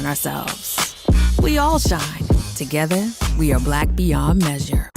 ourselves. We all shine. Together, we are Black beyond measure.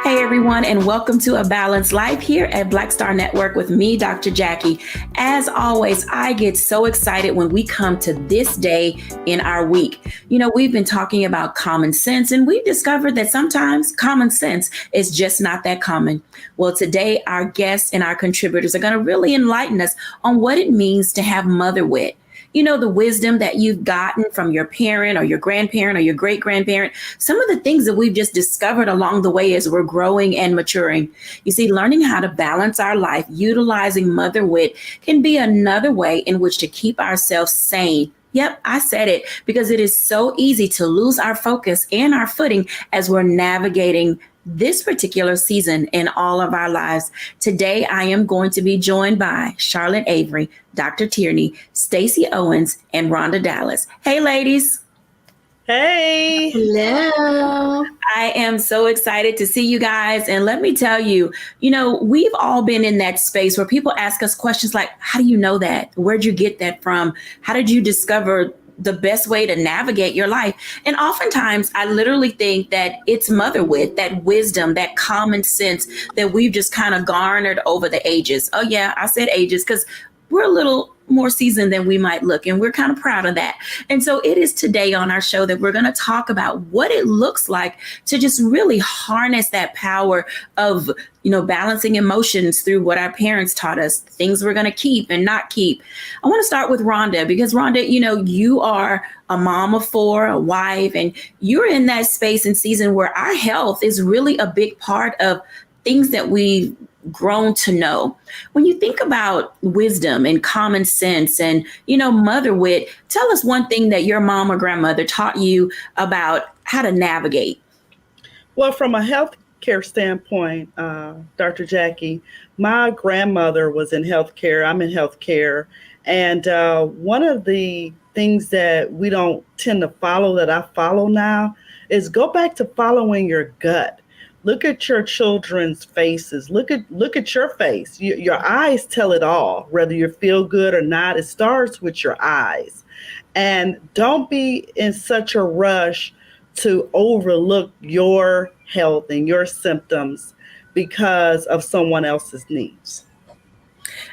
Everyone, and welcome to A Balanced Life here at Black Star Network with me, Dr. Jacquie. As always, I get so excited when we come to this day in our week. You know, we've been talking about common sense, and we've discovered that sometimes common sense is just not that common. Well, today, our guests and our contributors are going to really enlighten us on what it means to have mother wit. You know, the wisdom that you've gotten from your parent or your grandparent or your great grandparent, some of the things that we've just discovered along the way as we're growing and maturing. You see, learning how to balance our life, utilizing mother wit can be another way in which to keep ourselves sane. Yep, I said it, because it is so easy to lose our focus and our footing as we're navigating this particular season in all of our lives. Today, I am going to be joined by Charlotte Avery, Dr. Tierney, Stacey Owens, and Rhonda Dallas. Hey, ladies. Hey. Hello. I am so excited to see you guys. And let me tell you, you know, we've all been in that space where people ask us questions like, how do you know that? Where'd you get that from? How did you discover the best way to navigate your life? And oftentimes I literally think that it's mother wit, that wisdom, that common sense that we've just kind of garnered over the ages. Oh yeah, I said ages because we're a little more seasoned than we might look, and we're kind of proud of that. And so it is today on our show that we're going to talk about what it looks like to just really harness that power of, you know, balancing emotions through what our parents taught us, things we're going to keep and not keep. I want to start with Rhonda, because Rhonda, you know, you are a mom of four, a wife, and you're in that space and season where our health is really a big part of things that we've grown to know. When you think about wisdom and common sense and, you know, mother wit, tell us one thing that your mom or grandmother taught you about how to navigate. Well, from a healthcare standpoint, Dr. Jacquie, my grandmother was in healthcare. I'm in healthcare. And one of the things that we don't tend to follow that I follow now is go back to following your gut. Look at your children's faces. Look at your face. Your eyes tell it all, whether you feel good or not. It starts with your eyes. And don't be in such a rush to overlook your health and your symptoms because of someone else's needs.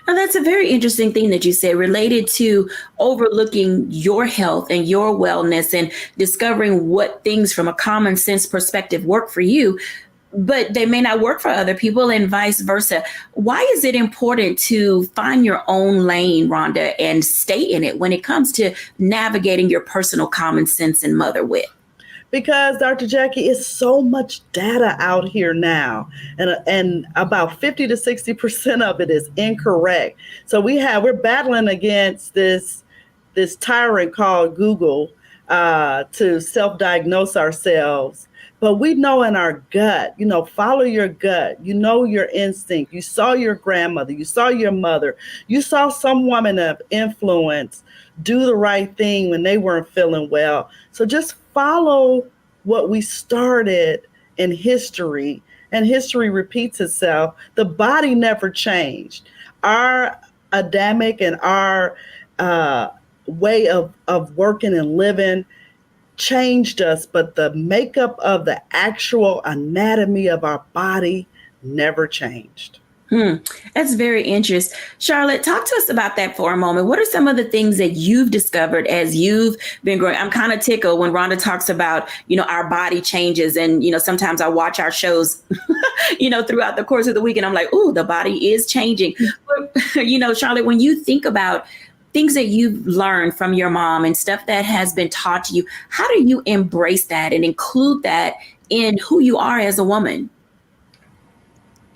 Now, that's a very interesting thing that you said related to overlooking your health and your wellness and discovering what things from a common sense perspective work for you, but they may not work for other people and vice versa. Why is it important to find your own lane, Rhonda, and stay in it when it comes to navigating your personal common sense and mother wit? Because, Dr. Jacquie, it's so much data out here now, and about 50 to 60% of it is incorrect. So we're battling against this tyrant called Google to self-diagnose ourselves. But we know in our gut, you know, follow your gut. You know your instinct. You saw your grandmother. You saw your mother. You saw some woman of influence do the right thing when they weren't feeling well. So just follow what we started in history, and history repeats itself. The body never changed. Our Adamic and our way of working and living changed us, but the makeup of the actual anatomy of our body never changed. That's very interesting. Charlotte, talk to us about that for a moment. What are some of the things that you've discovered as you've been growing? I'm kind of tickled when Rhonda talks about, you know, our body changes. And, you know, sometimes I watch our shows, you know, throughout the course of the week, and I'm like, oh, the body is changing. But, you know, Charlotte, when you think about things that you've learned from your mom and stuff that has been taught to you, how do you embrace that and include that in who you are as a woman?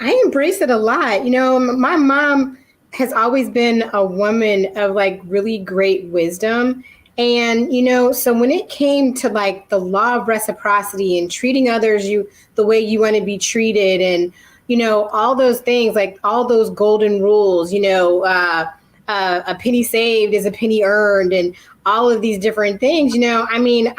I embrace it a lot. You know, my mom has always been a woman of like really great wisdom. And, you know, so when it came to like the law of reciprocity and treating others the way you want to be treated, and, you know, all those things, like all those golden rules, you know, a penny saved is a penny earned, and all of these different things. I mean,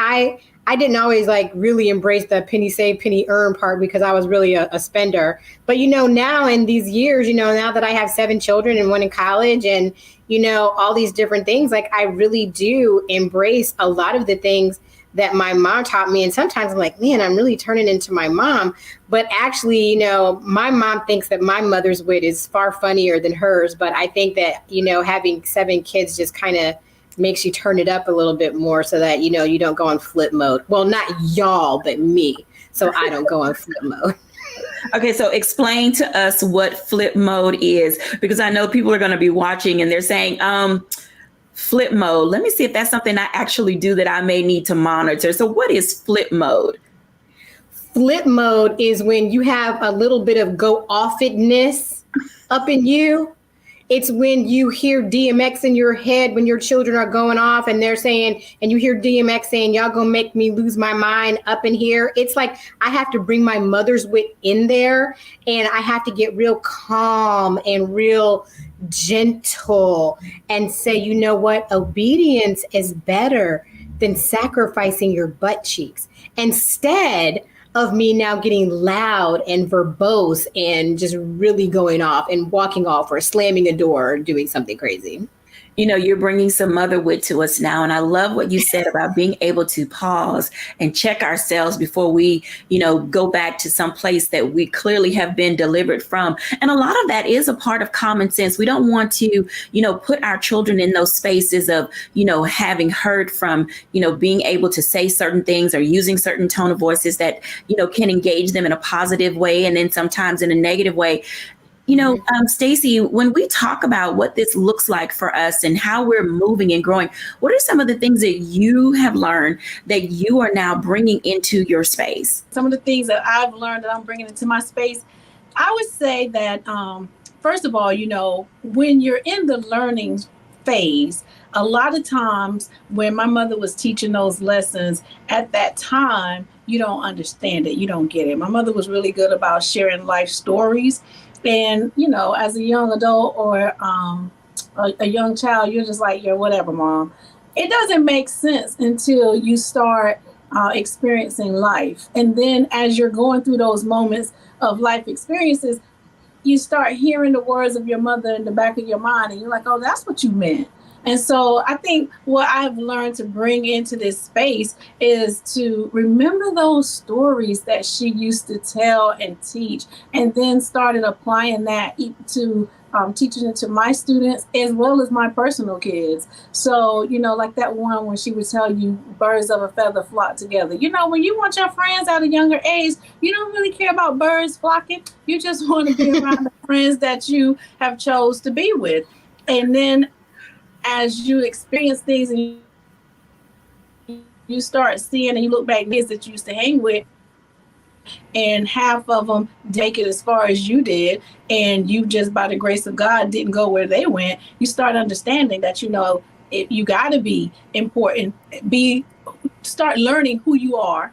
I didn't always like really embrace the penny saved, penny earned part because I was really a spender. But, now in these years, now that I have 7 children and one in college and, all these different things, like I really do embrace a lot of the things that my mom taught me. And sometimes I'm like, man, I'm really turning into my mom. But actually, my mom thinks that my mother's wit is far funnier than hers. But I think that, having 7 kids just kind of makes you turn it up a little bit more so that, you don't go on flip mode. Well, not y'all, but me. So I don't go on flip mode. Okay, so explain to us what flip mode is, because I know people are going to be watching and they're saying, flip mode. Let me see if that's something I actually do that I may need to monitor. So what is flip mode? Flip mode is when you have a little bit of go off itness up in you. It's when you hear DMX in your head when your children are going off and they're saying, and you hear DMX saying, y'all gonna make me lose my mind up in here. It's like I have to bring my mother's wit in there, and I have to get real calm and real gentle and say, you know what? Obedience is better than sacrificing your butt cheeks. Instead of me now getting loud and verbose and just really going off and walking off or slamming a door or doing something crazy. You're bringing some mother wit to us now. And I love what you said about being able to pause and check ourselves before we, go back to some place that we clearly have been delivered from. And a lot of that is a part of common sense. We don't want to, put our children in those spaces of, having heard from, being able to say certain things or using certain tone of voices that, can engage them in a positive way and then sometimes in a negative way. Stacey, when we talk about what this looks like for us and how we're moving and growing, what are some of the things that you have learned that you are now bringing into your space? Some of the things that I've learned that I'm bringing into my space, I would say that, first of all, when you're in the learning phase, a lot of times when my mother was teaching those lessons at that time, you don't understand it. You don't get it. My mother was really good about sharing life stories. And, as a young adult or a young child, you're just like, yeah, whatever, mom. It doesn't make sense until you start experiencing life. And then as you're going through those moments of life experiences, you start hearing the words of your mother in the back of your mind. And you're like, oh, that's what you meant. And so I think what I've learned to bring into this space is to remember those stories that she used to tell and teach, and then started applying that to teaching it to my students as well as my personal kids. So, like that one when she would tell you birds of a feather flock together. When you want your friends at a younger age, you don't really care about birds flocking. You just want to be around the friends that you have chose to be with. And then as you experience things and you start seeing and you look back at kids that you used to hang with, and half of them make it as far as you did, and you just by the grace of God didn't go where they went, you start understanding that, you got to be important, start learning who you are,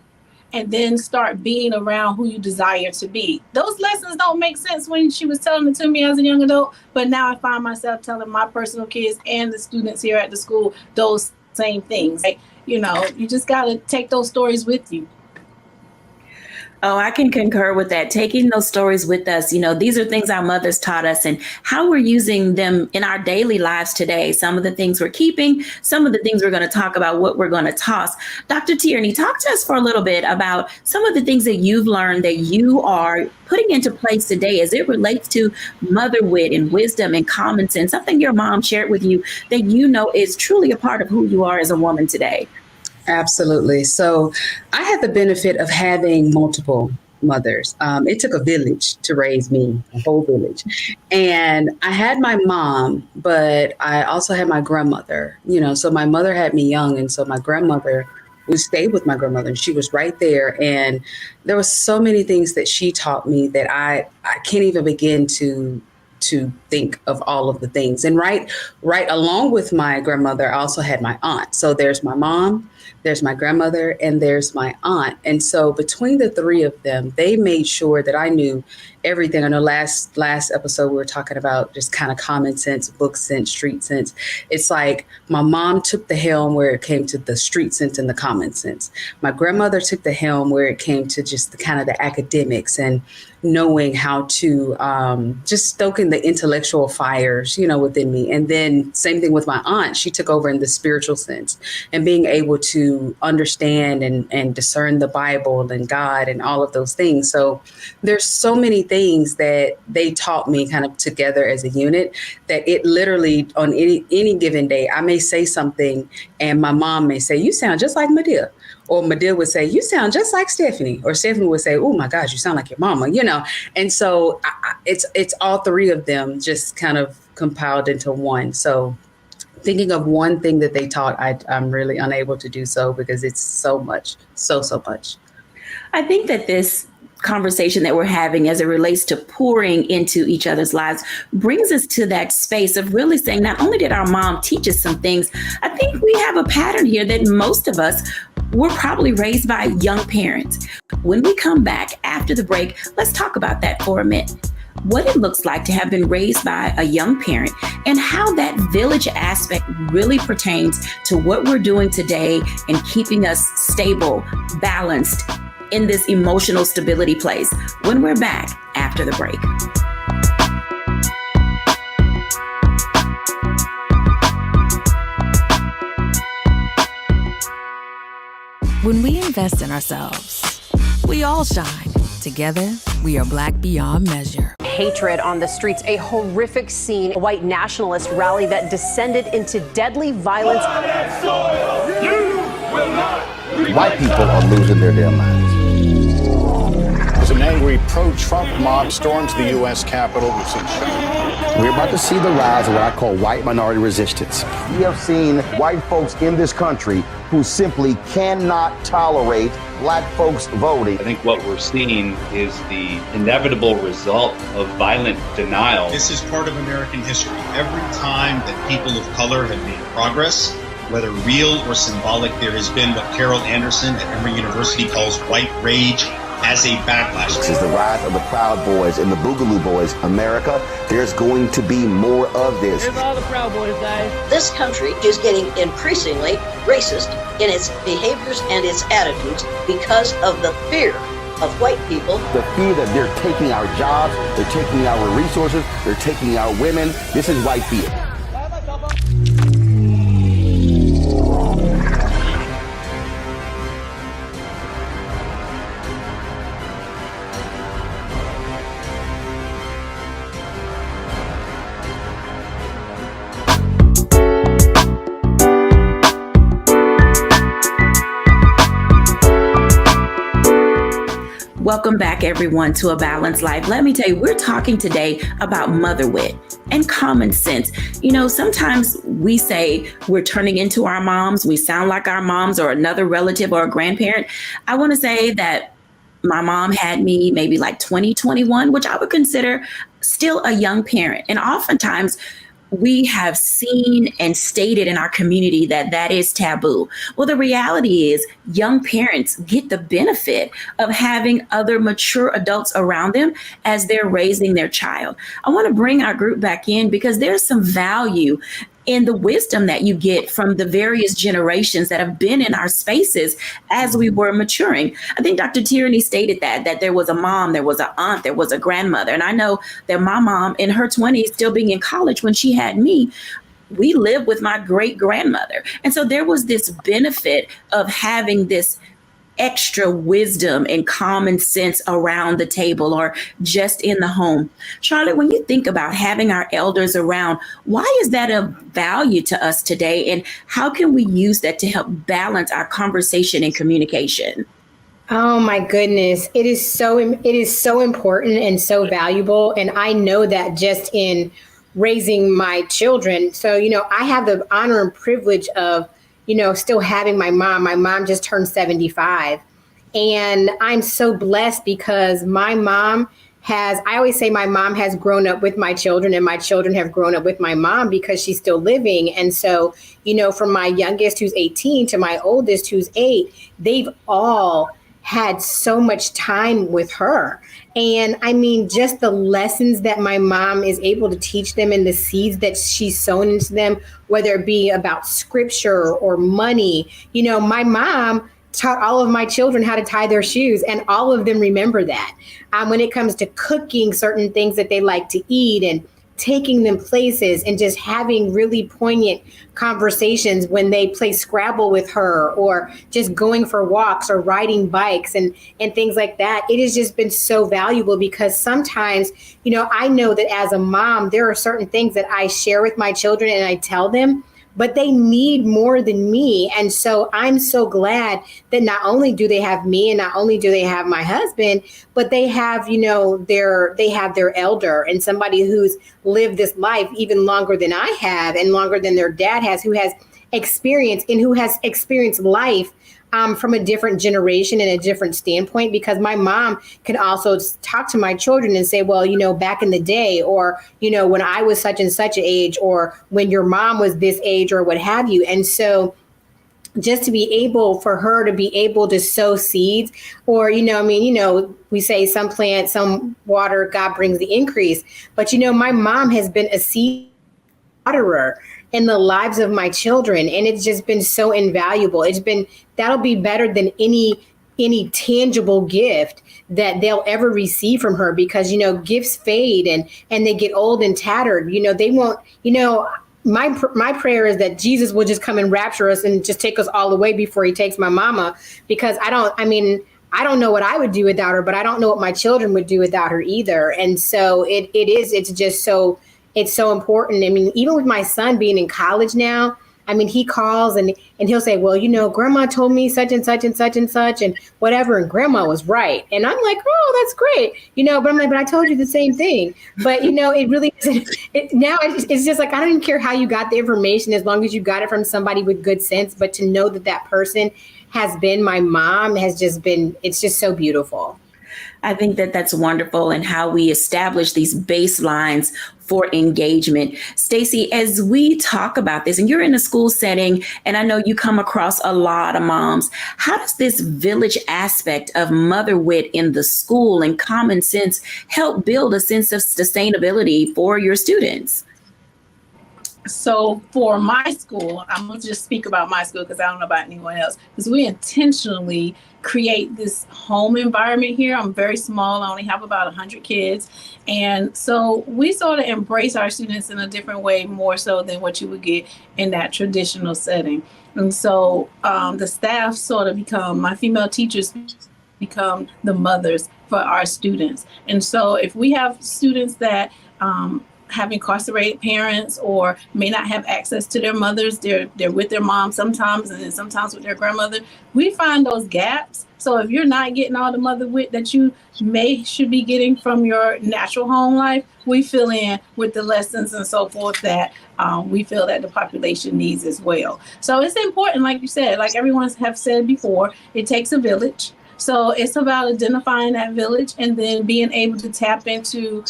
and then start being around who you desire to be. Those lessons don't make sense when she was telling it to me as a young adult, but now I find myself telling my personal kids and the students here at the school those same things. Like, you just got to take those stories with you. Oh, I can concur with that. Taking those stories with us, these are things our mothers taught us and how we're using them in our daily lives today. Some of the things we're keeping, some of the things we're going to talk about, what we're going to toss. Dr. Tierney, talk to us for a little bit about some of the things that you've learned that you are putting into place today as it relates to mother wit and wisdom and common sense, something your mom shared with you that is truly a part of who you are as a woman today. Absolutely. So I had the benefit of having multiple mothers. It took a village to raise me, a whole village. And I had my mom, but I also had my grandmother, so my mother had me young. And so my grandmother, we stayed with my grandmother and she was right there. And there were so many things that she taught me that I can't even begin to to think of all of the things. And right along with my grandmother, I also had my aunt. So there's my mom, there's my grandmother, and there's my aunt. And so between the three of them, they made sure that I knew everything. I know last episode we were talking about just kind of common sense, book sense, street sense. It's like my mom took the helm where it came to the street sense and the common sense. My grandmother took the helm where it came to just the kind of the academics and knowing how to just stoking the intellectual fires, within me. And then same thing with my aunt. She took over in the spiritual sense and being able to understand and discern the Bible and God and all of those things. So there's so many things that they taught me kind of together as a unit that it literally on any given day, I may say something and my mom may say, "You sound just like Medea." Or Medea would say, "You sound just like Stephanie." Or Stephanie would say, "Oh my gosh, you sound like your mama," And so it's all three of them just kind of compiled into one. So thinking of one thing that they taught, I'm really unable to do so because it's so much, so much. I think that this conversation that we're having as it relates to pouring into each other's lives brings us to that space of really saying, not only did our mom teach us some things, I think we have a pattern here that most of us were probably raised by young parents. When we come back after the break, let's talk about that for a minute. What it looks like to have been raised by a young parent and how that village aspect really pertains to what we're doing today and keeping us stable, balanced in this emotional stability place when we're back after the break. When we invest in ourselves, we all shine. Together, we are Black beyond measure. Hatred on the streets, a horrific scene, a white nationalist rally that descended into deadly violence. White people are losing their damn minds. As an angry pro-Trump mob storms the U.S. Capitol, we've seen We're about to see the rise of what I call white minority resistance. We have seen white folks in this country who simply cannot tolerate black folks voting. I think what we're seeing is the inevitable result of violent denial. This is part of American history. Every time that people of color have made progress, whether real or symbolic, there has been what Carol Anderson at Emory University calls white rage as a backlash. This is the rise of the Proud Boys and the Boogaloo Boys. America, there's going to be more of this. Here's all the Proud Boys, guys. This country is getting increasingly racist in its behaviors and its attitudes because of the fear of white people. The fear that they're taking our jobs, they're taking our resources, they're taking our women. This is white fear. Welcome back, everyone, to A Balanced Life. Let me tell you, we're talking today about motherwit and common sense. Sometimes we say we're turning into our moms. We sound like our moms or another relative or a grandparent. I want to say that my mom had me maybe like 2021, which I would consider still a young parent. And oftentimes we have seen and stated in our community that that is taboo. Well, the reality is young parents get the benefit of having other mature adults around them as they're raising their child. I want to bring our group back in because there's some value in the wisdom that you get from the various generations that have been in our spaces as we were maturing. I think Dr. Tierney stated that there was a mom, there was an aunt, there was a grandmother. And I know that my mom in her 20s, still being in college when she had me, we lived with my great grandmother. And so there was this benefit of having this extra wisdom and common sense around the table or just in the home. Charlotte, when you think about having our elders around, why is that of value to us today? And how can we use that to help balance our conversation and communication? Oh my goodness. It is so important and so valuable. And I know that just in raising my children. So, I have the honor and privilege of still having my mom. My mom just turned 75. And I'm so blessed because my mom I always say my mom has grown up with my children and my children have grown up with my mom because she's still living. And so, from my youngest who's 18 to my oldest who's 8, they've all had so much time with her. And I mean, just the lessons that my mom is able to teach them and the seeds that she's sown into them, whether it be about scripture or money. My mom taught all of my children how to tie their shoes, and all of them remember that. When it comes to cooking certain things that they like to eat and taking them places and just having really poignant conversations when they play Scrabble with her, or just going for walks or riding bikes and things like that. It has just been so valuable because sometimes, I know that as a mom, there are certain things that I share with my children and I tell them, but they need more than me. And so I'm so glad that not only do they have me and not only do they have my husband, but they have, their elder and somebody who's lived this life even longer than I have and longer than their dad has, who has experience and who has experienced life from a different generation and a different standpoint, because my mom can also talk to my children and say, well, back in the day, or, when I was such and such an age, or when your mom was this age, or what have you. And so just to be able for her to be able to sow seeds, or, we say some plant, some water, God brings the increase. But, my mom has been a seed waterer in the lives of my children. And it's just been so invaluable. That'll be better than any tangible gift that they'll ever receive from her, because, gifts fade and they get old and tattered. They won't, my prayer is that Jesus will just come and rapture us and just take us all away before he takes my mama, because I don't know what I would do without her, but I don't know what my children would do without her either. And so it's so important. I mean, even with my son being in college now, he calls and he'll say, well, grandma told me such and such and such and such and whatever. And grandma was right. And I'm like, oh, that's great. But I'm like, but I told you the same thing. But, it really isn't. Now it's just like, I don't even care how you got the information, as long as you got it from somebody with good sense. But to know that person has been my mom it's just so beautiful. I think that that's wonderful, and how we establish these baselines for engagement. Stacey, as we talk about this, and you're in a school setting, and I know you come across a lot of moms, how does this village aspect of motherwit in the school and common sense help build a sense of sustainability for your students? So for my school, I'm going to just speak about my school because I don't know about anyone else, because we intentionally create this home environment here. I'm very small. I only have about 100 kids. And so we sort of embrace our students in a different way, more so than what you would get in that traditional setting. And so the staff sort of my female teachers become the mothers for our students. And so if we have students that have incarcerated parents or may not have access to their mothers, they're with their mom sometimes, and then sometimes with their grandmother, we find those gaps. So if you're not getting all the mother wit that you should be getting from your natural home life, we fill in with the lessons and so forth that we feel that the population needs as well. So it's important, like you said, like everyone have said before, it takes a village. So it's about identifying that village and then being able to tap into,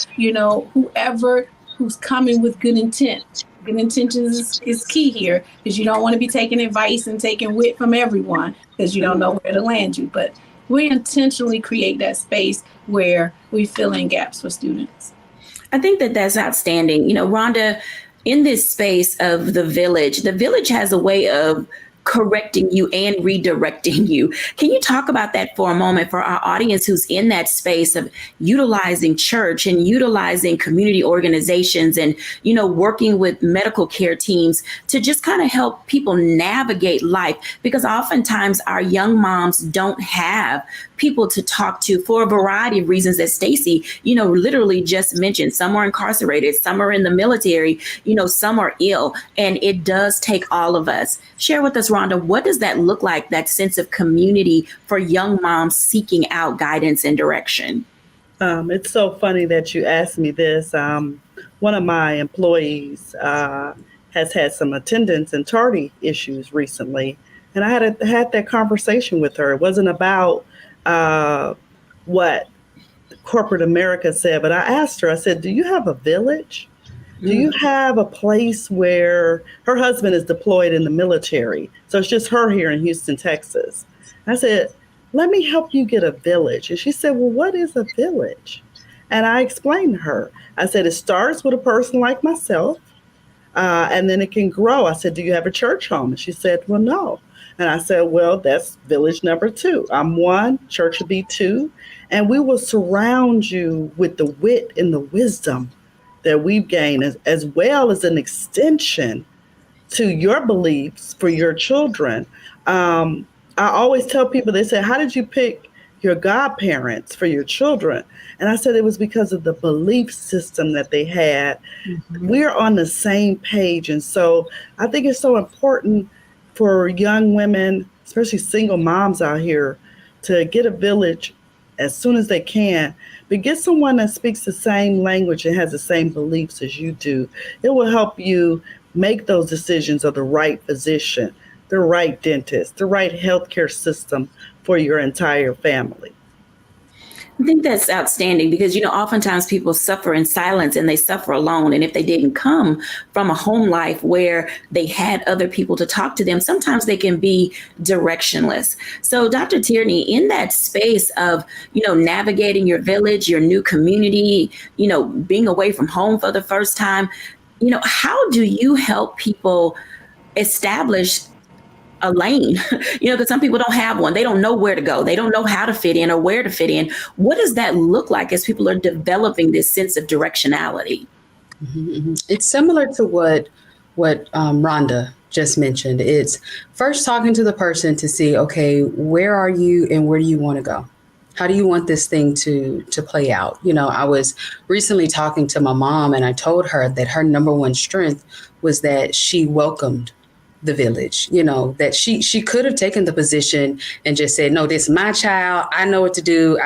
whoever who's coming with good intent. Good intentions is key here, because you don't want to be taking advice and taking wit from everyone, because you don't know where to land you. But we intentionally create that space where we fill in gaps for students. I think that that's outstanding. Rhonda, in this space of the village has a way of correcting you and redirecting you. Can you talk about that for a moment for our audience who's in that space of utilizing church and utilizing community organizations and, working with medical care teams to just kind of help people navigate life? Because oftentimes our young moms don't have people to talk to for a variety of reasons that Stacey, literally just mentioned. Some are incarcerated, some are in the military, some are ill, and it does take all of us. Share with us, Rhonda, what does that look like, that sense of community for young moms seeking out guidance and direction? It's so funny that you asked me this. One of my employees has had some attendance and tardy issues recently, and I had that conversation with her. It wasn't about what corporate America said, but I asked her, I said, do you have a village? Do you have a place where her husband is deployed in the military? So it's just her here in Houston, Texas. I said, let me help you get a village. And she said, well, what is a village? And I explained to her. I said, it starts with a person like myself, and then it can grow. I said, do you have a church home? And she said, well, no. And I said, well, that's village number 2. I'm 1, church would be 2. And we will surround you with the wit and the wisdom that we've gained, as well as an extension to your beliefs for your children. I always tell people, they say, how did you pick your godparents for your children? And I said, it was because of the belief system that they had. We're on the same page. And so I think it's so important for young women, especially single moms out here, to get a village as soon as they can, but get someone that speaks the same language and has the same beliefs as you do. It will help you make those decisions of the right physician, the right dentist, the right healthcare system for your entire family. I think that's outstanding because, oftentimes people suffer in silence and they suffer alone. And if they didn't come from a home life where they had other people to talk to them, sometimes they can be directionless. So Dr. Tierney, in that space of, navigating your village, your new community, being away from home for the first time, how do you help people establish a lane, because some people don't have one. They don't know where to go. They don't know how to fit in or where to fit in. What does that look like as people are developing this sense of directionality? It's similar to what Rhonda just mentioned. It's first talking to the person to see, okay, where are you and where do you want to go? How do you want this thing to play out? I was recently talking to my mom and I told her that her number one strength was that she welcomed the village, that she could have taken the position and just said, no, this is my child. I know what to do.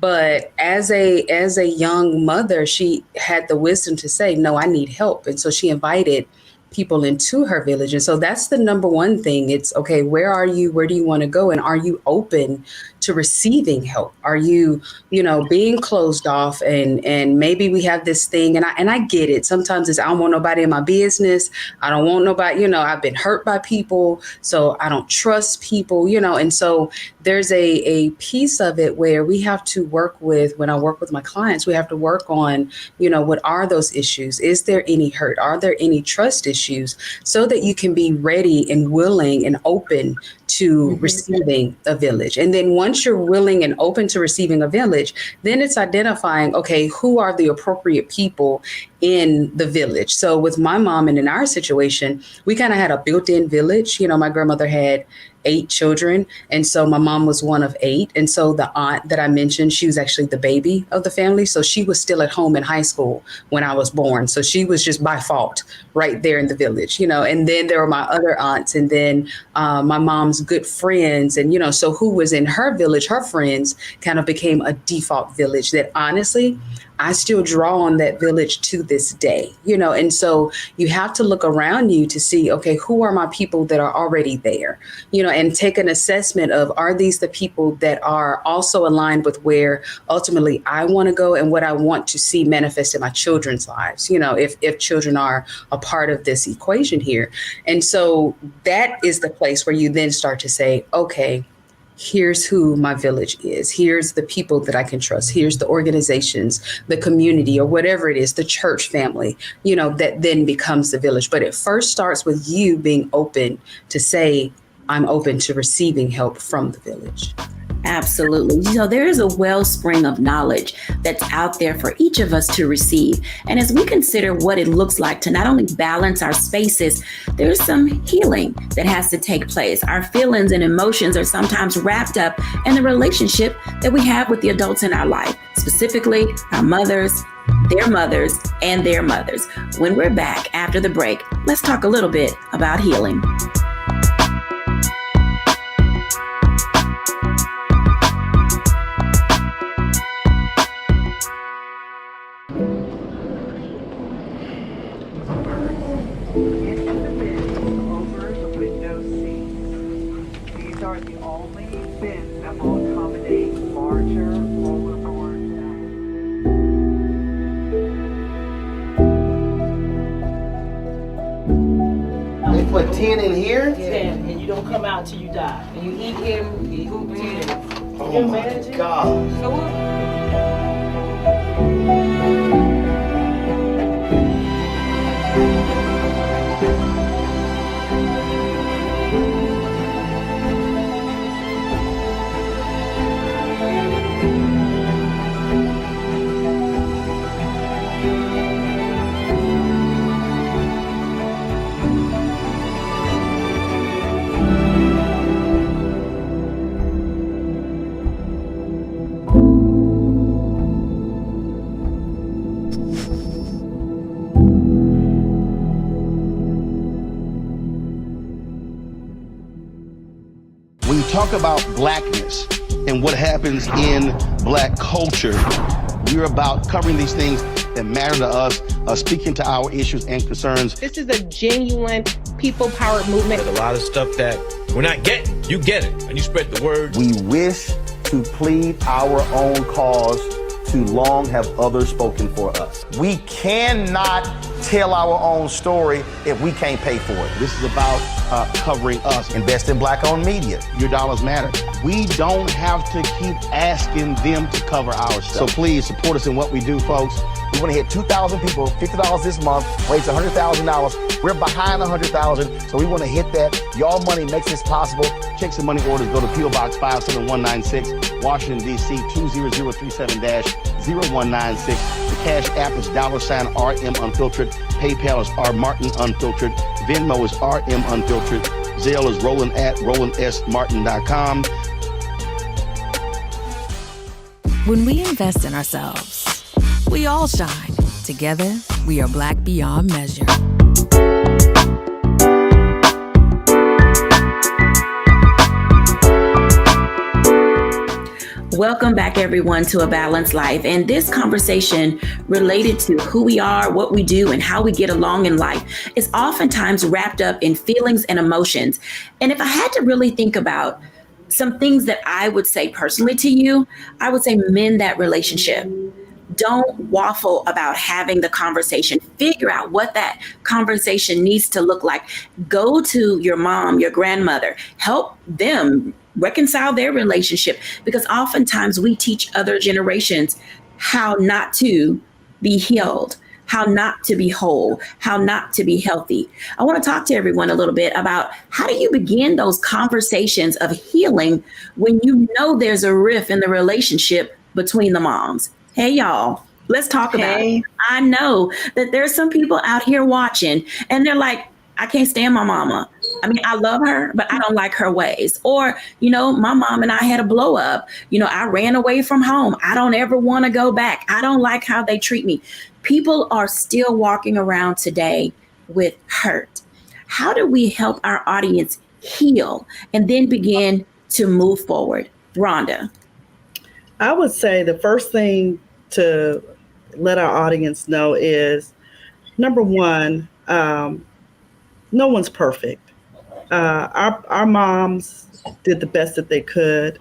But as a young mother, she had the wisdom to say, no, I need help. And so she invited people into her village. And so that's the number one thing. It's, okay, where are you? Where do you want to go? And are you open to receiving help? Are you, being closed off and maybe we have this thing and I get it. Sometimes it's, I don't want nobody in my business. I don't want nobody, I've been hurt by people. So I don't trust people, and so there's a piece of it where we have to work with, when I work with my clients, we have to work on, what are those issues? Is there any hurt? Are there any trust issues? So that you can be ready and willing and open to receiving a village. And then once you're willing and open to receiving a village, then it's identifying, okay, who are the appropriate people in the village? So with my mom and in our situation, we kind of had a built-in village. My grandmother had 8 children. And so my mom was one of 8. And so the aunt that I mentioned, she was actually the baby of the family. So she was still at home in high school when I was born. So she was just by fault right there in the village, and then there were my other aunts and then my mom's good friends. And, so who was in her village, her friends kind of became a default village that honestly, I still draw on that village to this day, and so you have to look around you to see, okay, who are my people that are already there, and take an assessment of, are these the people that are also aligned with where ultimately I want to go and what I want to see manifest in my children's lives, if children are a part of this equation here. And so that is the place where you then start to say, okay, here's who my village is. Here's the people that I can trust. Here's the organizations, the community, or whatever it is, the church family, that then becomes the village. But it first starts with you being open to say, I'm open to receiving help from the village. Absolutely. There is a wellspring of knowledge that's out there for each of us to receive. And as we consider what it looks like to not only balance our spaces, there's some healing that has to take place. Our feelings and emotions are sometimes wrapped up in the relationship that we have with the adults in our life, specifically our mothers, their mothers, and their mothers. When we're back after the break, let's talk a little bit about healing. These are the only bins that will accommodate larger roller boards have 10 in here? 10, and you don't come out until you die. And you eat him, you eat 10. Oh my God. So what? When you talk about blackness and what happens in black culture, we're about covering these things that matter to us, speaking to our issues and concerns. This is a genuine people-powered movement. There's a lot of stuff that we're not getting. You get it, and you spread the word. We wish to plead our own cause. Too long have others spoken for us. We cannot tell our own story if we can't pay for it. This is about covering us. Invest in black-owned media. Your dollars matter. We don't have to keep asking them to cover our stuff. So please support us in what we do, folks. We want to hit 2,000 people, $50 this month, raise $100,000. We're behind 100,000, so we want to hit that. Y'all money makes this possible. Checks and money orders go to P.O. Box 57196, Washington, D.C. 20037-0196. The Cash App is $RM Unfiltered. PayPal is R Martin Unfiltered. Venmo is RM Unfiltered. Zelle is Roland at RolandSMartin.com. When we invest in ourselves, we all shine. Together, we are Black beyond measure. Welcome back, everyone, to A Balanced Life. And this conversation related to who we are, what we do, and how we get along in life is oftentimes wrapped up in feelings and emotions. And if I had to really think about some things that I would say personally to you, I would say mend that relationship. Don't waffle about having the conversation. Figure out what that conversation needs to look like. Go to your mom, your grandmother, help them reconcile their relationship, because oftentimes we teach other generations how not to be healed, how not to be whole, how not to be healthy. I want to talk to everyone a little bit about how do you begin those conversations of healing when you know there's a rift in the relationship between the moms. Hey, y'all, let's talk about it. I know that there's some people out here watching and they're like, I can't stand my mama. I mean, I love her, but I don't like her ways. Or, my mom and I had a blow up. I ran away from home. I don't ever want to go back. I don't like how they treat me. People are still walking around today with hurt. How do we help our audience heal and then begin to move forward? Rhonda. I would say the first thing to let our audience know is, number one, no one's perfect. Our moms did the best that they could.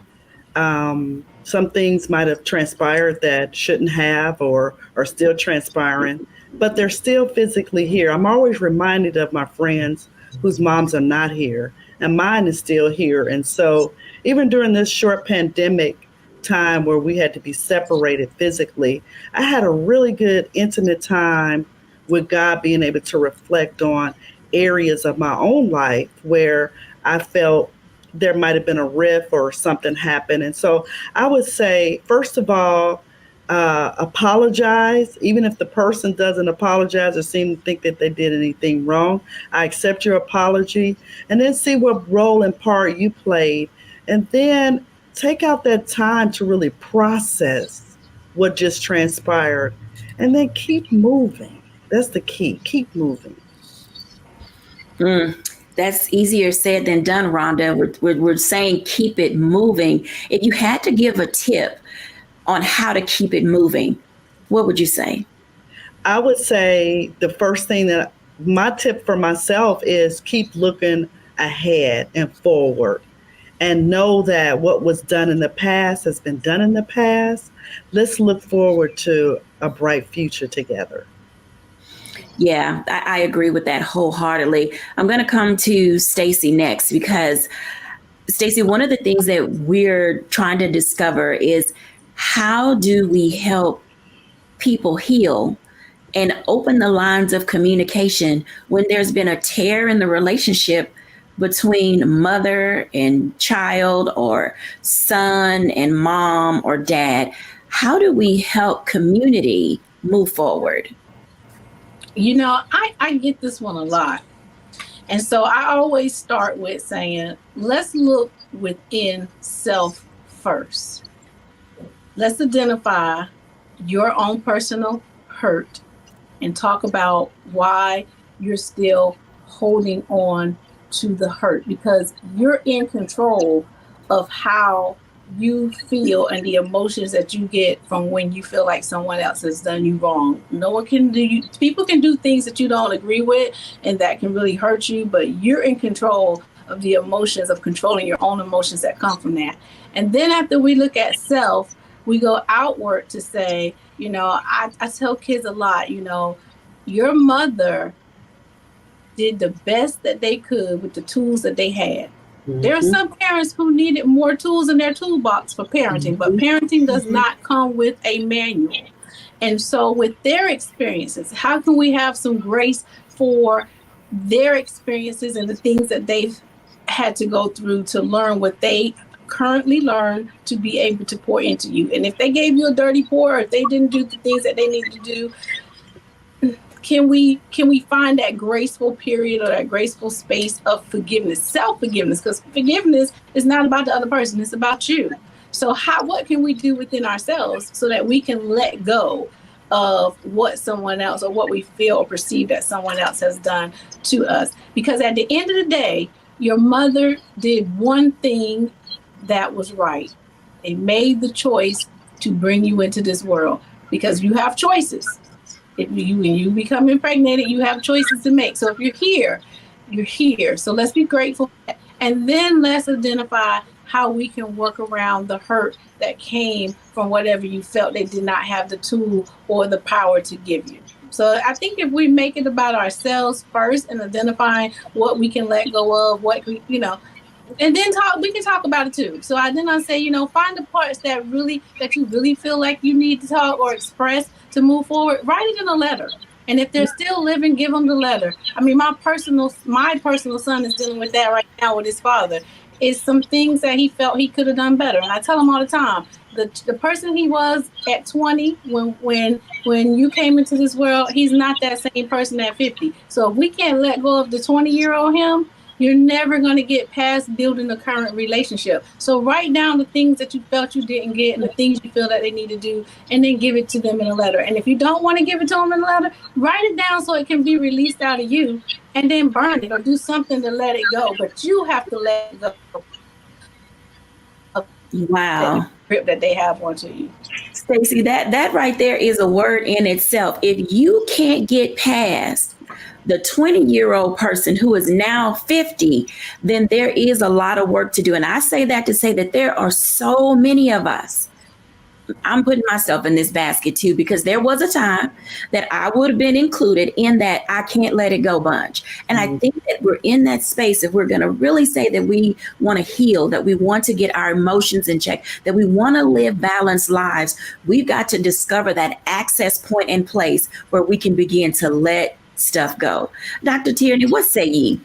Some things might have transpired that shouldn't have or are still transpiring, but they're still physically here. I'm always reminded of my friends whose moms are not here, and mine is still here. And so even during this short pandemic time where we had to be separated physically, I had a really good intimate time with God, being able to reflect on areas of my own life where I felt there might have been a rift or something happened. And so I would say, first of all, apologize. Even if the person doesn't apologize or seem to think that they did anything wrong, I accept your apology, and then see what role and part you played. And then take out that time to really process what just transpired, and then keep moving. That's the key. Keep moving. That's easier said than done, Rhonda. We're saying keep it moving. If you had to give a tip on how to keep it moving, what would you say? I would say the first thing that my tip for myself is keep looking ahead and forward, and know that what was done in the past has been done in the past. Let's look forward to a bright future together. Yeah, I agree with that wholeheartedly. I'm going to come to Stacy next because Stacy, one of the things that we're trying to discover is how do we help people heal and open the lines of communication when there's been a tear in the relationship between mother and child or son and mom or dad. How do we help community move forward? You know, I get this one a lot. And so I always start with saying, let's look within self first. Let's identify your own personal hurt and talk about why you're still holding on to the hurt, because you're in control of how you feel and the emotions that you get from when you feel like someone else has done you wrong. No one can do you. People can do things that you don't agree with and that can really hurt you, but you're in control of the emotions, of controlling your own emotions that come from that. And then after we look at self, we go outward to say, you know, I tell kids a lot, you know, your mother did the best that they could with the tools that they had. There are some parents who needed more tools in their toolbox for parenting, but parenting does not come with a manual. And so with their experiences, how can we have some grace for their experiences and the things that they've had to go through to learn what they currently learn to be able to pour into you? And if they gave you a dirty pour, or if they didn't do the things that they need to do, can we find that graceful period or that graceful space of forgiveness, self-forgiveness? Because forgiveness is not about the other person, it's about you. So what can we do within ourselves so that we can let go of what someone else or what we feel or perceive that someone else has done to us? Because at the end of the day, your mother did one thing that was right. They made the choice to bring you into this world, because you have choices. When you become impregnated, you have choices to make. So if you're here, you're here. So let's be grateful. And then let's identify how we can work around the hurt that came from whatever you felt they did not have the tool or the power to give you. So I think if we make it about ourselves first and identifying what we can let go of, what we, you know, and then we can talk about it too. So I say, you know, find the parts that you really feel like you need to talk or express to move forward. Write it in a letter. And if they're still living, give them the letter. I mean, my personal son is dealing with that right now with his father. It's some things that he felt he could have done better. And I tell him all the time, the person he was at 20 when you came into this world, he's not that same person at 50. So if we can't let go of the 20-year-old him, you're never going to get past building a current relationship. So write down the things that you felt you didn't get and the things you feel that they need to do, and then give it to them in a letter. And if you don't want to give it to them in a letter, write it down so it can be released out of you, and then burn it or do something to let it go. But you have to let it go. Wow. Grip that they have onto you. Stacey, that right there is a word in itself. If you can't get past the 20-year-old person who is now 50, then there is a lot of work to do. And I say that to say that there are so many of us. I'm putting myself in this basket too, because there was a time that I would have been included in that I can't let it go bunch. And I think that we're in that space. If we're going to really say that we want to heal, that we want to get our emotions in check, that we want to live balanced lives, we've got to discover that access point in place where we can begin to let stuff go. Dr. Tierney, what say ye?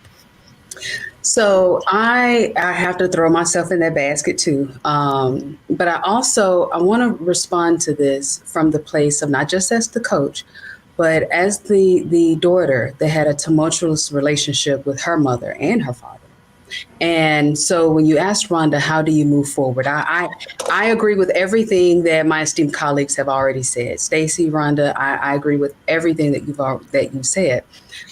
So I have to throw myself in that basket too. But I want to respond to this from the place of not just as the coach, but as the daughter that had a tumultuous relationship with her mother and her father. And so when you asked Rhonda, how do you move forward? I agree with everything that my esteemed colleagues have already said. Stacey, Rhonda, I agree with everything that you've said.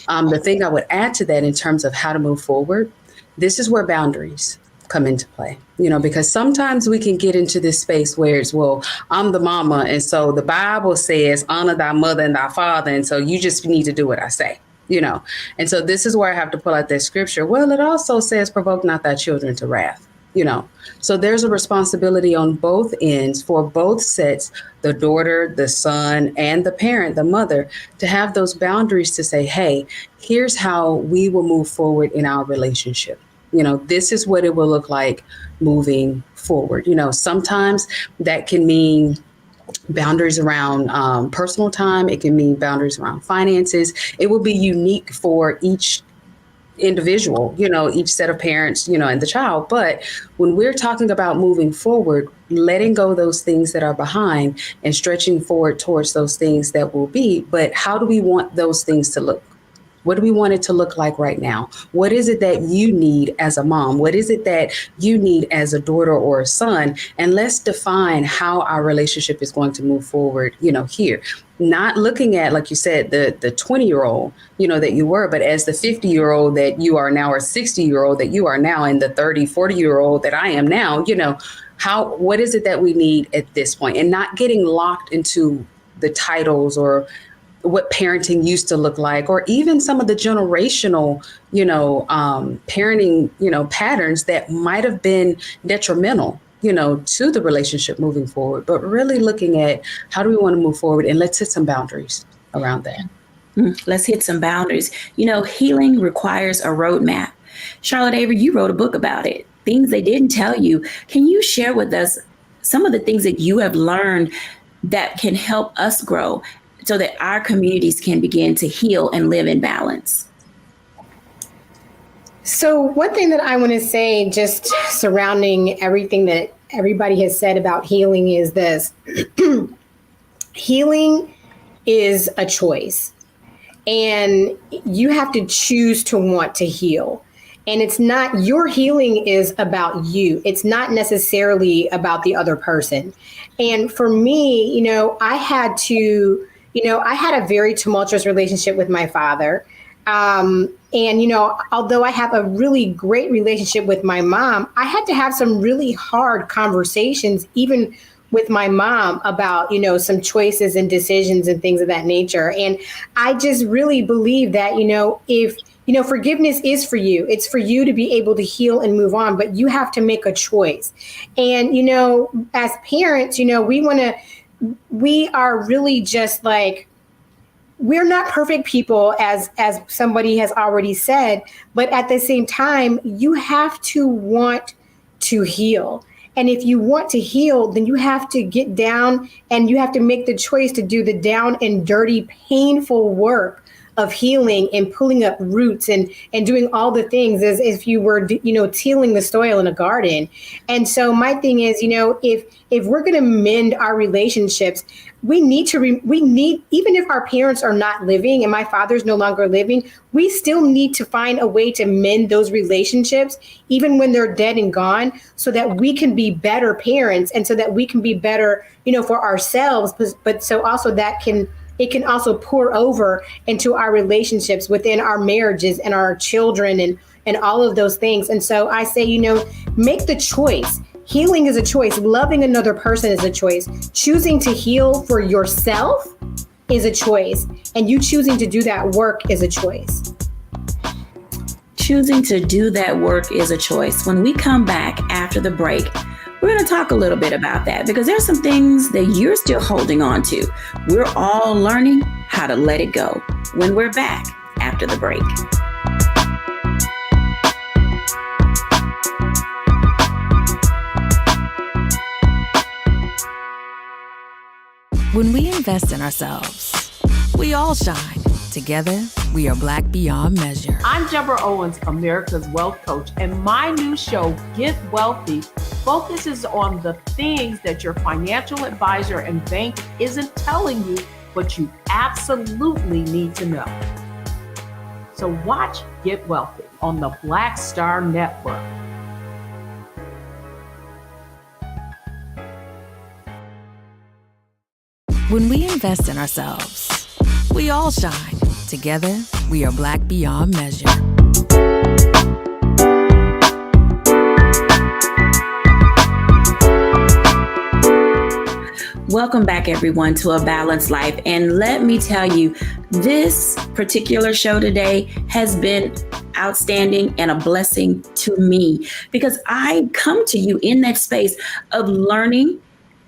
The thing I would add to that in terms of how to move forward, this is where boundaries come into play, you know, because sometimes we can get into this space where it's, well, I'm the mama. And so the Bible says, honor thy mother and thy father. And so you just need to do what I say, you know. And so this is where I have to pull out that scripture. Well, it also says, provoke not thy children to wrath. So there's a responsibility on both ends for both sets, the daughter, the son, and the parent, the mother, to have those boundaries to say, hey, here's how we will move forward in our relationship. This is what it will look like moving forward. Sometimes that can mean boundaries around personal time. It can mean boundaries around finances. It will be unique for each individual, each set of parents, and the child. But when we're talking about moving forward, letting go those things that are behind and stretching forward towards those things that will be, but how do we want those things to look? What do we want it to look like right now? What is it that you need as a mom? What is it that you need as a daughter or a son? And let's define how our relationship is going to move forward, here. Not looking at, like you said, the 20-year-old, that you were, but as the 50-year-old that you are now, or 60-year-old that you are now, and the 30, 40-year-old that I am now, what is it that we need at this point? And not getting locked into the titles or what parenting used to look like, or even some of the generational, parenting, patterns that might have been detrimental, to the relationship moving forward, but really looking at how do we want to move forward, and let's hit some boundaries around that. Let's hit some boundaries. Healing requires a roadmap. Charlotte Avery, you wrote a book about it, Things They Didn't Tell You. Can you share with us some of the things that you have learned that can help us grow so that our communities can begin to heal and live in balance? So one thing that I want to say, just surrounding everything that everybody has said about healing, is this. Healing is a choice, and you have to choose to want to heal. And it's not, your healing is about you. It's not necessarily about the other person. And for me, I had a very tumultuous relationship with my father. And, although I have a really great relationship with my mom, I had to have some really hard conversations, even with my mom, about, some choices and decisions and things of that nature. And I just really believe that, if, forgiveness is for you. It's for you to be able to heal and move on, but you have to make a choice. And, as parents, we are really just like, we're not perfect people, as somebody has already said, but at the same time, you have to want to heal. And if you want to heal, then you have to get down and you have to make the choice to do the down and dirty, painful work of healing and pulling up roots and doing all the things as if you were, tilling the soil in a garden. And so my thing is, if we're going to mend our relationships, we need, even if our parents are not living and my father's no longer living, we still need to find a way to mend those relationships, even when they're dead and gone, so that we can be better parents and so that we can be better, for ourselves, but so also it can also pour over into our relationships within our marriages and our children and all of those things. And so I say, make the choice. Healing is a choice. Loving another person is a choice. Choosing to heal for yourself is a choice. And you choosing to do that work is a choice. Choosing to do that work is a choice. When we come back after the break, we're going to talk a little bit about that, because there's some things that you're still holding on to. We're all learning how to let it go when we're back after the break. When we invest in ourselves, we all shine. Together, we are Black beyond measure. I'm Deborah Owens, America's Wealth Coach, and my new show, Get Wealthy, focuses on the things that your financial advisor and bank isn't telling you, but you absolutely need to know. So watch Get Wealthy on the Black Star Network. When we invest in ourselves, we all shine. Together, we are Black beyond measure. Welcome back, everyone, to A Balanced Life. And let me tell you, this particular show today has been outstanding, and a blessing to me, because I come to you in that space of learning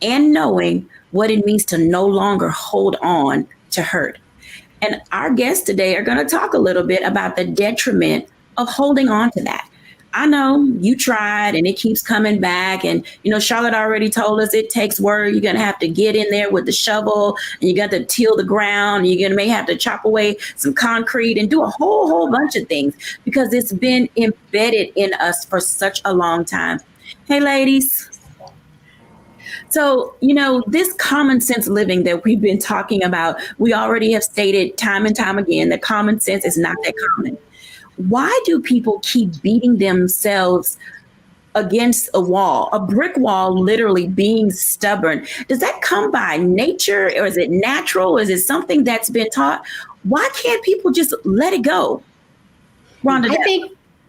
and knowing what it means to no longer hold on to hurt. And our guests today are going to talk a little bit about the detriment of holding on to that. I know you tried and it keeps coming back. And, Charlotte already told us it takes work. You're going to have to get in there with the shovel and you got to till the ground. You're going to may have to chop away some concrete and do a whole bunch of things because it's been embedded in us for such a long time. Hey, ladies. So, this common sense living that we've been talking about, we already have stated time and time again that common sense is not that common. Why do people keep beating themselves against a wall, a brick wall, literally being stubborn? Does that come by nature, or is it natural? Or is it something that's been taught? Why can't people just let it go? Rhonda,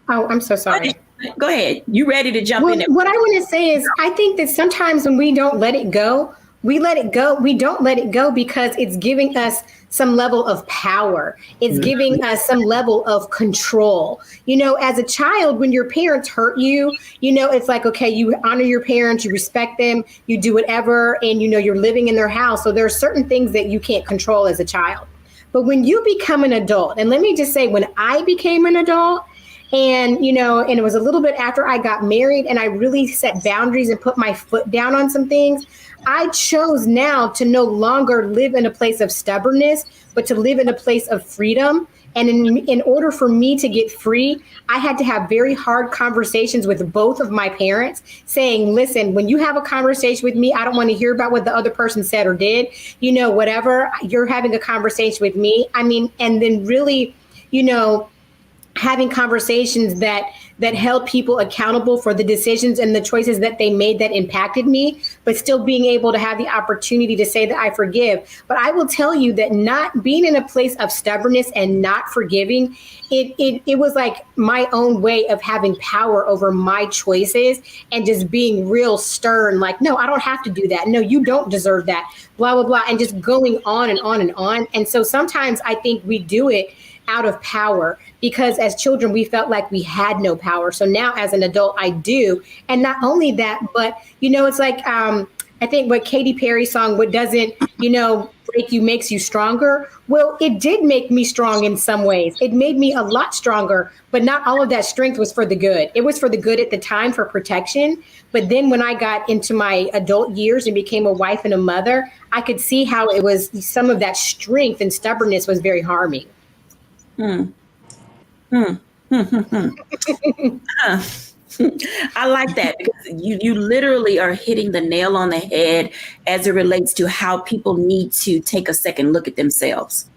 I'm so sorry. Go ahead. You ready to jump in there? What I want to say is, I think that sometimes when we don't let it go, we don't let it go because it's giving us some level of power. It's giving us some level of control. As a child, when your parents hurt you, it's like, okay, you honor your parents, you respect them, you do whatever, and you're living in their house. So there are certain things that you can't control as a child. But when you become an adult, and let me just say, when I became an adult, and it was a little bit after I got married and I really set boundaries and put my foot down on some things, I chose now to no longer live in a place of stubbornness, but to live in a place of freedom. And in order for me to get free, I had to have very hard conversations with both of my parents saying, listen, when you have a conversation with me, I don't want to hear about what the other person said or did, whatever, you're having a conversation with me. And then really, having conversations that held people accountable for the decisions and the choices that they made that impacted me, but still being able to have the opportunity to say that I forgive. But I will tell you that not being in a place of stubbornness and not forgiving, it was like my own way of having power over my choices and just being real stern, like, no, I don't have to do that. No, you don't deserve that, blah, blah, blah, and just going on and on and on. And so sometimes I think we do it out of power because as children, we felt like we had no power. So now as an adult, I do. And not only that, but, it's like, I think what Katy Perry's song, what doesn't, break you makes you stronger. Well, it did make me strong in some ways. It made me a lot stronger, but not all of that strength was for the good. It was for the good at the time for protection. But then when I got into my adult years and became a wife and a mother, I could see how it was some of that strength and stubbornness was very harming. I like that because you literally are hitting the nail on the head as it relates to how people need to take a second look at themselves.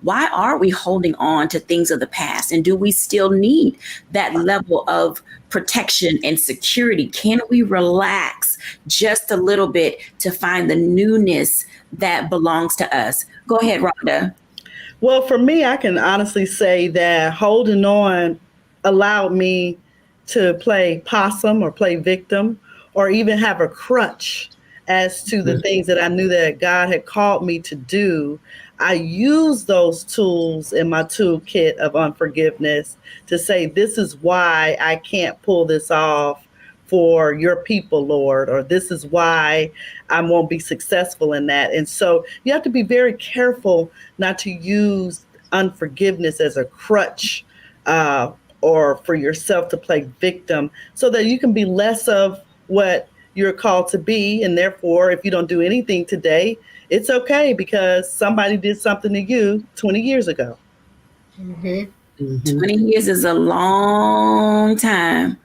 Why are we holding on to things of the past? And do we still need that level of protection and security? Can we relax just a little bit to find the newness that belongs to us? Go ahead, Rhonda. Well, for me, I can honestly say that holding on allowed me to play possum or play victim or even have a crutch as to the things that I knew that God had called me to do. I use those tools in my toolkit of unforgiveness to say, this is why I can't pull this off for your people, Lord, or this is why I won't be successful in that. And so you have to be very careful not to use unforgiveness as a crutch or for yourself to play victim so that you can be less of what you're called to be. And therefore, if you don't do anything today, it's okay because somebody did something to you 20 years ago. 20 years is a long time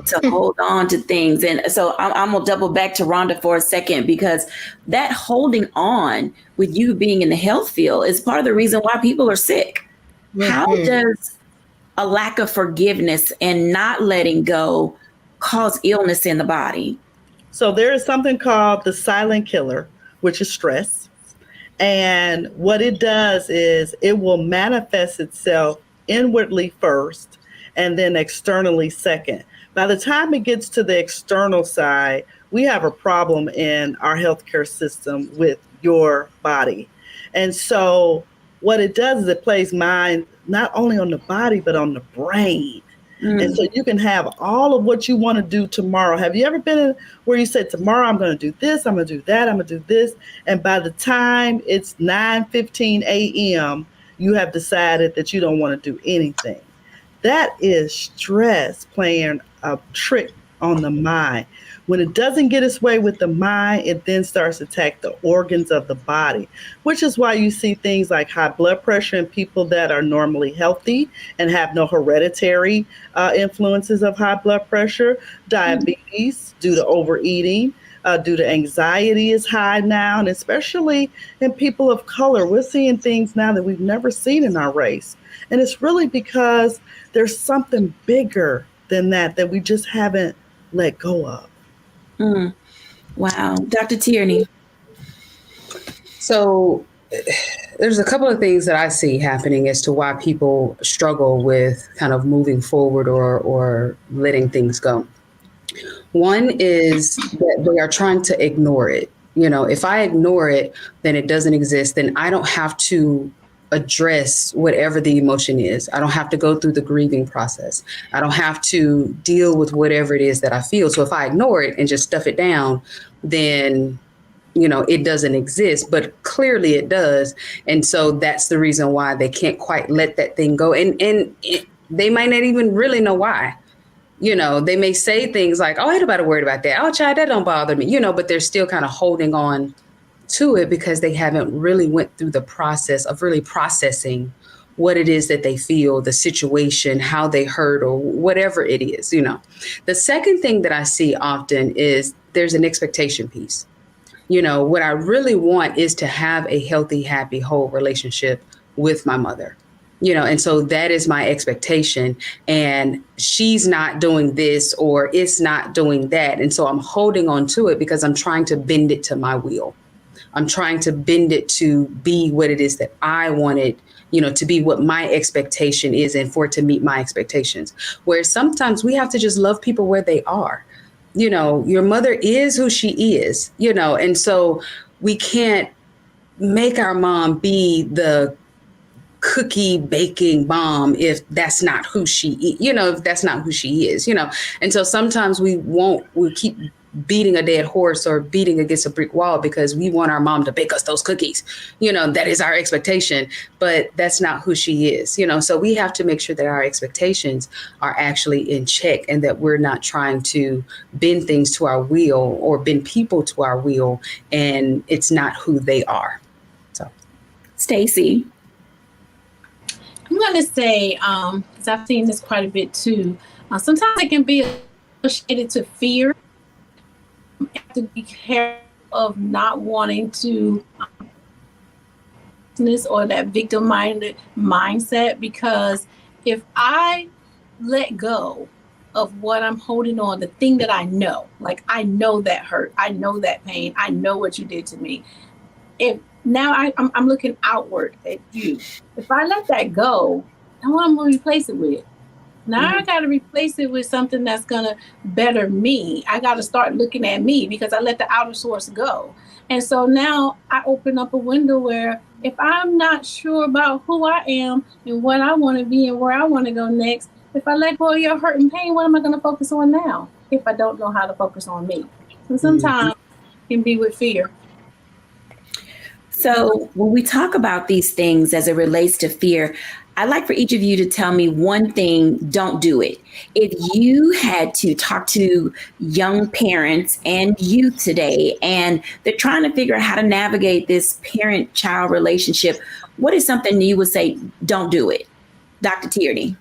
to hold on to things. And so I'm going to double back to Rhonda for a second, because that holding on with you being in the health field is part of the reason why people are sick. How does a lack of forgiveness and not letting go cause illness in the body? So there is something called the silent killer, which is stress. And what it does is it will manifest itself inwardly first and then externally second. By the time it gets to the external side, we have a problem in our healthcare system with your body. And so what it does is it plays mind not only on the body, but on the brain. And so you can have all of what you want to do tomorrow. Have you ever been where you said, tomorrow I'm going to do this, I'm going to do that, I'm going to do this. And by the time it's 9:15 a.m., you have decided that you don't want to do anything. That is stress playing a trick on the mind. When it doesn't get its way with the mind, it then starts to attack the organs of the body, which is why you see things like high blood pressure in people that are normally healthy and have no hereditary influences of high blood pressure, diabetes due to overeating, due to anxiety is high now, and especially in people of color. We're seeing things now that we've never seen in our race. And it's really because there's something bigger than that we just haven't let go of. Wow. Dr. Tierney. So there's a couple of things that I see happening as to why people struggle with kind of moving forward or letting things go. One is that they are trying to ignore it. If I ignore it, then it doesn't exist. Then I don't have to address whatever the emotion is. I don't have to go through the grieving process. I don't have to deal with whatever it is that I feel. So if I ignore it and just stuff it down, then, it doesn't exist, but clearly it does. And so that's the reason why they can't quite let that thing go. And they might not even really know why. They may say things like, oh, ain't nobody worried about that. Oh, child, that don't bother me, but they're still kind of holding on to it because they haven't really went through the process of really processing what it is that they feel, the situation, how they hurt, or whatever it is. The second thing that I see often is there's an expectation piece. What I really want is to have a healthy, happy, whole relationship with my mother. And so that is my expectation, and she's not doing this or it's not doing that. And so I'm holding on to it because I'm trying to bend it to my will. I'm trying to bend it to be what it is that I wanted, to be what my expectation is and for it to meet my expectations. Whereas sometimes we have to just love people where they are. Your mother is who she is, and so we can't make our mom be the cookie baking mom if that's not who she is, if that's not who she is, and so sometimes we keep beating a dead horse or beating against a brick wall because we want our mom to bake us those cookies. That is our expectation, but that's not who she is, so we have to make sure that our expectations are actually in check and that we're not trying to bend things to our will or bend people to our will, and it's not who they are. So, Stacey. I'm going to say, because I've seen this quite a bit too, sometimes it can be associated to fear. You have to be careful of not wanting to or that victim-minded mindset, because if I let go of what I'm holding on, the thing that I know, like I know that hurt, I know that pain, I know what you did to me. If now I'm looking outward at you. If I let that go, now what I'm going to replace it with? Now I got to replace it with something that's going to better me. I got to start looking at me because I let the outer source go. And so now I open up a window where if I'm not sure about who I am and what I want to be and where I want to go next, if I let go of your hurt and pain, what am I going to focus on now if I don't know how to focus on me? And sometimes it can be with fear. So when we talk about these things as it relates to fear, I'd like for each of you to tell me one thing, don't do it. If you had to talk to young parents and youth today, and they're trying to figure out how to navigate this parent-child relationship, what is something you would say, don't do it? Dr. Tierney.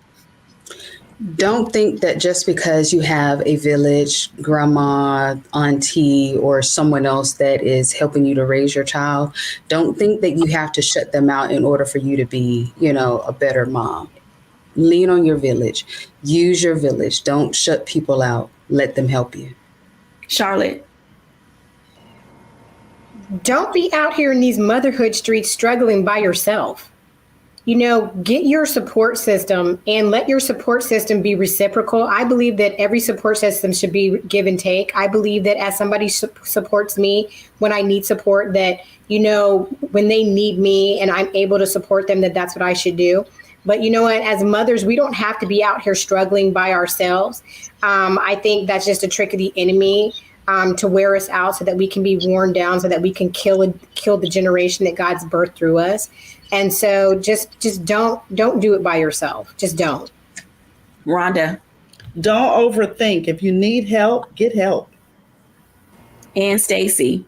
Don't think that just because you have a village, grandma, auntie, or someone else that is helping you to raise your child, don't think that you have to shut them out in order for you to be, a better mom. Lean on your village. Use your village. Don't shut people out. Let them help you. Charlotte. Don't be out here in these motherhood streets struggling by yourself. get your support system and let your support system be reciprocal. I believe that every support system should be give and take. I believe that as somebody supports me when I need support, that, when they need me and I'm able to support them, that's what I should do. But you know what, as mothers, we don't have to be out here struggling by ourselves. I think that's just a trick of the enemy to wear us out so that we can be worn down, so that we can kill the generation that God's birthed through us. And so just don't do it by yourself. Just don't. Rhonda. Don't overthink. If you need help, get help. And Stacy.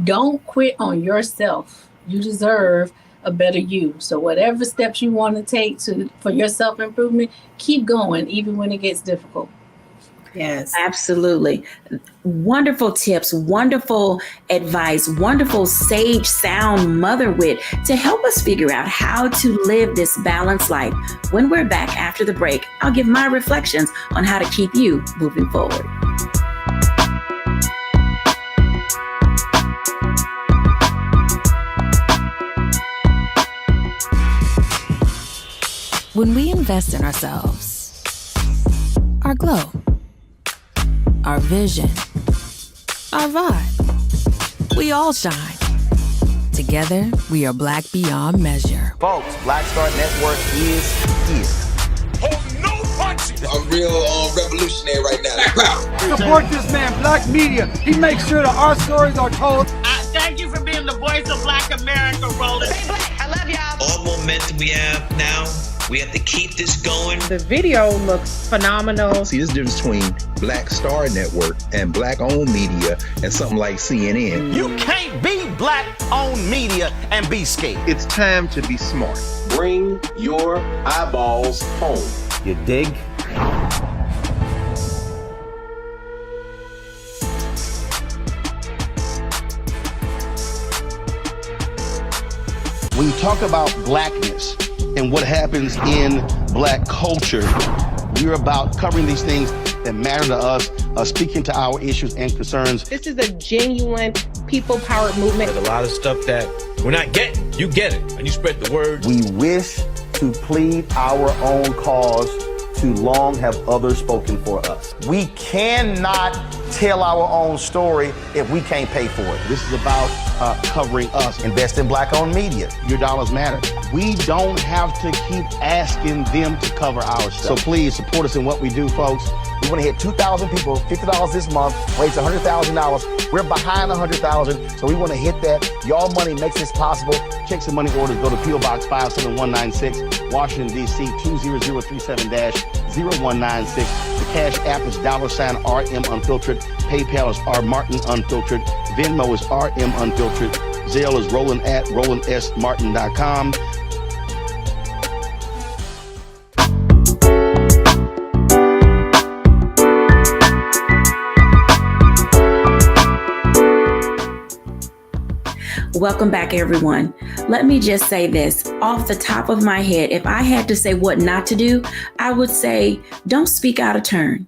Don't quit on yourself. You deserve a better you. So whatever steps you want to take for your self-improvement, keep going, even when it gets difficult. Yes, absolutely. Wonderful tips, wonderful advice, wonderful sage sound mother wit to help us figure out how to live this balanced life. When we're back after the break, I'll give my reflections on how to keep you moving forward. When we invest in ourselves, our glow, our vision, our vibe, we all shine. Together, we are Black beyond measure. Folks, Black Star Network is here. Oh, no punches! I'm real revolutionary right now. Support this man, Black Media. He makes sure that our stories are told. Thank you for being the voice of Black America, Roland. Stay Black. I love y'all. All momentum we have now. We have to keep this going. The video looks phenomenal. See, there's a difference between Black Star Network and Black-owned media and something like CNN. You can't be Black-owned media and be scared. It's time to be smart. Bring your eyeballs home. You dig? When you talk about blackness and what happens in Black culture, we're about covering these things that matter to us, speaking to our issues and concerns. This is a genuine people-powered movement. There's a lot of stuff that we're not getting. You get it, and you spread the word. We wish to plead our own cause. Too long have others spoken for us. We cannot tell our own story if we can't pay for it. This is about covering us. Invest in Black-owned media. Your dollars matter. We don't have to keep asking them to cover our stuff. So please support us in what we do, folks. We want to hit 2,000 people, $50 this month, raise $100,000. We're behind 100,000, so we want to hit that. Y'all money makes this possible. Check some money orders. Go to P.O. Box 57196, Washington, D.C. 20037-0196. The Cash App is $RM Unfiltered. PayPal is R Martin Unfiltered. Venmo is RM Unfiltered. Zelle is Roland at RolandSMartin.com. Welcome back, everyone. Let me just say this off the top of my head. If I had to say what not to do, I would say don't speak out of turn.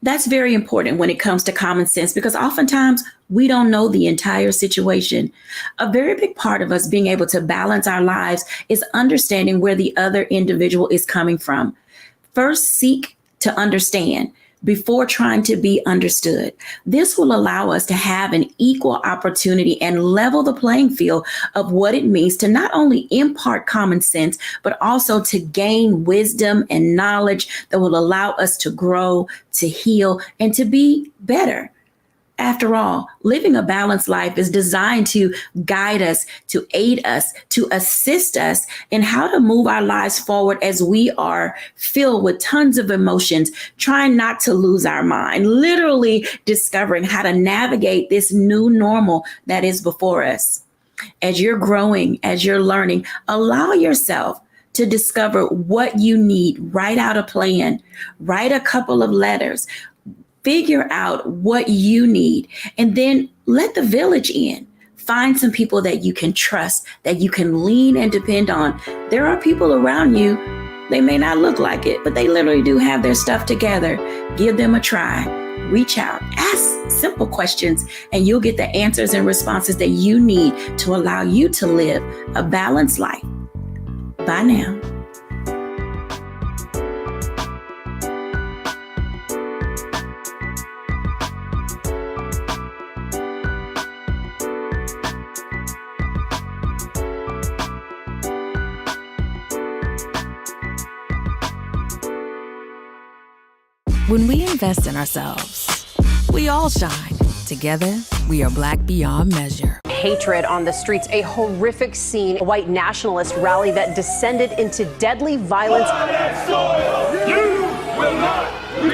That's very important when it comes to common sense, because oftentimes we don't know the entire situation. A very big part of us being able to balance our lives is understanding where the other individual is coming from. First, seek to understand before trying to be understood. This will allow us to have an equal opportunity and level the playing field of what it means to not only impart common sense, but also to gain wisdom and knowledge that will allow us to grow, to heal, and to be better. After all, living a balanced life is designed to guide us, to aid us, to assist us in how to move our lives forward as we are filled with tons of emotions, trying not to lose our mind, literally discovering how to navigate this new normal that is before us. As you're growing, as you're learning, allow yourself to discover what you need. Write out a plan, write a couple of letters, figure out what you need, and then let the village in. Find some people that you can trust, that you can lean and depend on. There are people around you. They may not look like it, but they literally do have their stuff together. Give them a try. Reach out, ask simple questions, and you'll get the answers and responses that you need to allow you to live a balanced life. Bye now. When we invest in ourselves, we all shine. Together, we are Black beyond measure. Hatred on the streets, a horrific scene, a white nationalist rally that descended into deadly violence.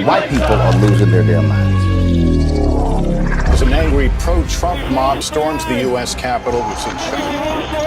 White people are losing their damn minds. As an angry pro-Trump mob storms the U.S. Capitol, we've seen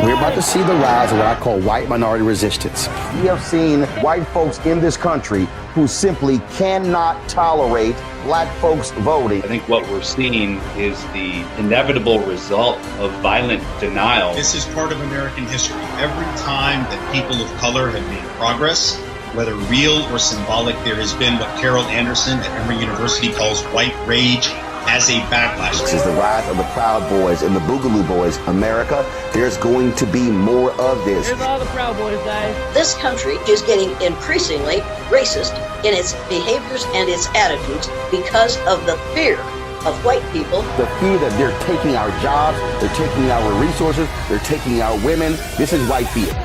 We're about to see the rise of what I call white minority resistance. We have seen white folks in this country who simply cannot tolerate black folks voting. I think what we're seeing is the inevitable result of violent denial. This is part of American history. Every time that people of color have made progress, whether real or symbolic, there has been what Carol Anderson at Emory University calls white rage as a backlash. This is the rise of the Proud Boys and the Boogaloo Boys. America, there's going to be more of this. Here's all the Proud Boys, guys. This country is getting increasingly racist in its behaviors and its attitudes because of the fear of white people. The fear that they're taking our jobs, they're taking our resources, they're taking our women. This is white fear.